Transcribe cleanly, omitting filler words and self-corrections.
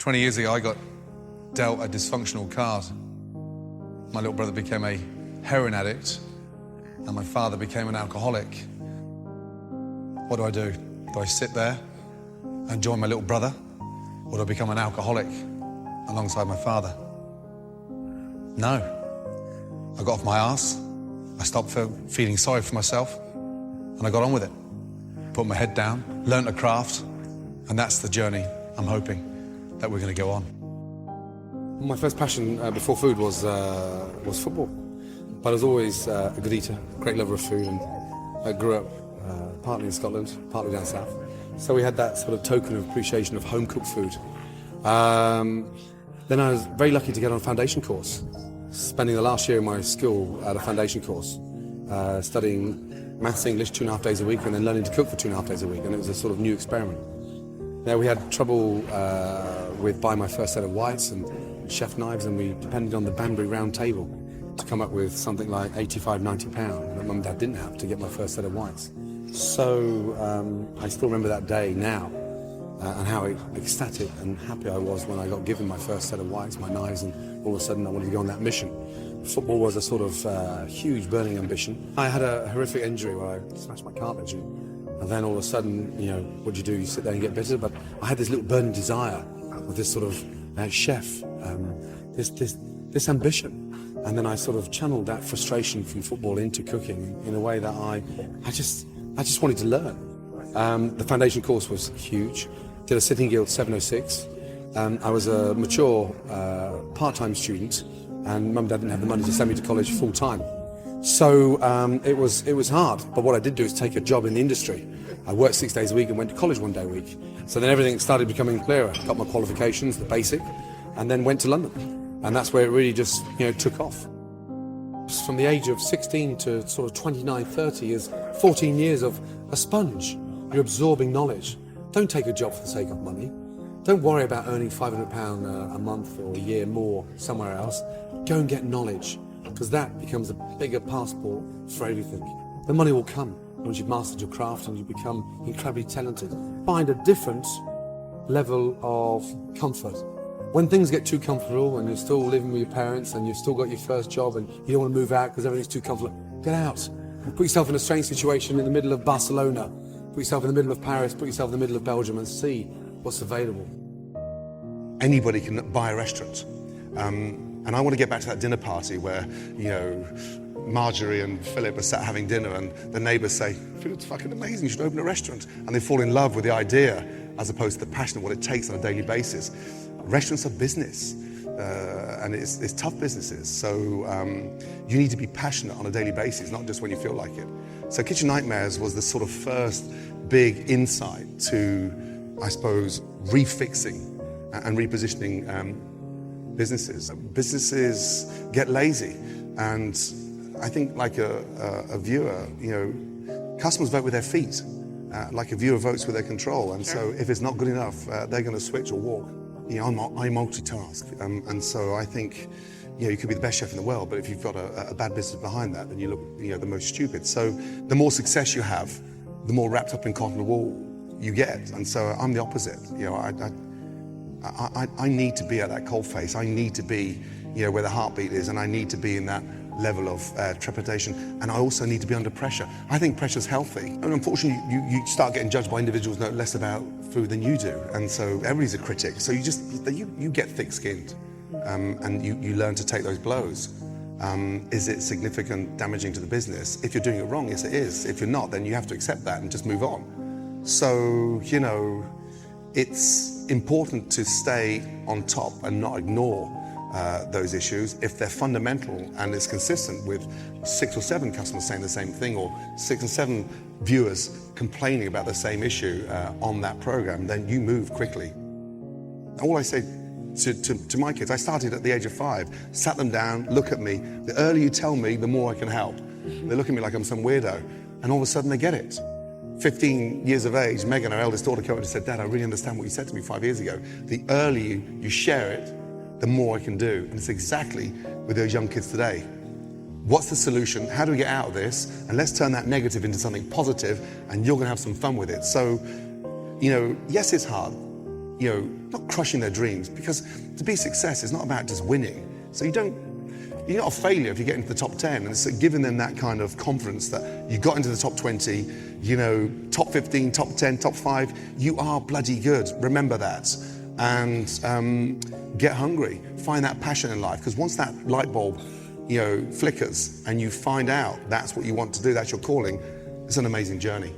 20 years ago, I got dealt a dysfunctional card. My little brother became a heroin addict, and my father became an alcoholic. What do? Do I sit there and join my little brother, or do I become an alcoholic alongside my father? No. I got off my arse, I stopped feeling sorry for myself, and I got on with it. Put my head down, learnt a craft, and that's the journey I'm hoping that we're going to go on. My first passion before food was football, but I was always a good eater, great lover of food, and I grew up partly in Scotland, partly down south. So we had that sort of token of appreciation of home-cooked food. Then I was very lucky to get on a foundation course, spending the last year in my school at a foundation course, studying maths, English 2.5 days a week, and then learning to cook for 2.5 days a week, and it was a sort of new experiment. Now we had trouble with buying my first set of whites and chef knives, and we depended on the Banbury round table to come up with something like £85–90 that Mum and Dad didn't have to get my first set of whites. So I still remember that day now, and how ecstatic and happy I was when I got given my first set of whites, my knives, and all of a sudden I wanted to go on that mission. Football was a sort of huge burning ambition. I had a horrific injury where I smashed my cartilage, and then all of a sudden, you know, what do you do? You sit there and get bitter. But I had this little burning desire of this sort of chef, this ambition. And then I sort of channeled that frustration from football into cooking in a way that I just wanted to learn. The foundation course was huge. Did a Sitting Guild 706. I was a mature part-time student, and Mum and Dad didn't have the money to send me to college full-time. So it was hard, but what I did do is take a job in the industry. I worked 6 days a week and went to college 1 day a week. So then everything started becoming clearer. Got my qualifications, the basic, and then went to London. And that's where it really just, took off. From the age of 16 to sort of 29, 30 is 14 years of a sponge. You're absorbing knowledge. Don't take a job for the sake of money. Don't worry about earning £500 a month or a year more somewhere else. Go and get knowledge, because that becomes a bigger passport for everything. The money will come once you've mastered your craft and you become incredibly talented. Find a different level of comfort. When things get too comfortable and you're still living with your parents and you've still got your first job and you don't want to move out because everything's too comfortable, get out. Put yourself in a strange situation in the middle of Barcelona. Put yourself in the middle of Paris, put yourself in the middle of Belgium, and see what's available. Anybody can buy a restaurant. And I want to get back to that dinner party where, Marjorie and Philip are sat having dinner and the neighbours say, "Philip's fucking amazing, you should open a restaurant." And they fall in love with the idea as opposed to the passion of what it takes on a daily basis. Restaurants are business, and it's tough businesses. So you need to be passionate on a daily basis, not just when you feel like it. So Kitchen Nightmares was the sort of first big insight to, I suppose, refixing and repositioning businesses. Businesses get lazy, and I think like a viewer, customers vote with their feet, like a viewer votes with their control. And so if it's not good enough, they're going to switch or walk. I multitask, and so I think, you could be the best chef in the world, but if you've got a bad business behind that, then you look, the most stupid. So the more success you have, the more wrapped up in cotton wool you get. And so I'm the opposite. I need to be at that coalface. I need to be, where the heartbeat is, and I need to be in that level of trepidation. And I also need to be under pressure. I think pressure's healthy. And unfortunately, you start getting judged by individuals who know less about food than you do. And so everybody's a critic. So you get thick-skinned, and you learn to take those blows. Is it significant, damaging to the business? If you're doing it wrong, yes, it is. If you're not, then you have to accept that and just move on. So, it's important to stay on top and not ignore those issues if they're fundamental and it's consistent with 6 or 7 customers saying the same thing, or 6 or 7 viewers complaining about the same issue on that program, then you move quickly. All I say to my kids, I started at the age of 5, sat them down, look at me. The earlier you tell me, the more I can help. They look at me like I'm some weirdo, and all of a sudden they get it. 15 years of age, Megan, our eldest daughter, came up and said, "Dad, I really understand what you said to me 5 years ago. The earlier you share it, the more I can do." And it's exactly with those young kids today. What's the solution? How do we get out of this? And let's turn that negative into something positive, and you're going to have some fun with it. So, yes, it's hard. not crushing their dreams, because to be a success is not about just winning. So you're not a failure if you get into the top 10, and it's giving them that kind of confidence that you got into the top 20, top 15, top 10, top 5, you are bloody good. Remember that. And get hungry, find that passion in life, because once that light bulb, flickers and you find out that's what you want to do, that's your calling, it's an amazing journey.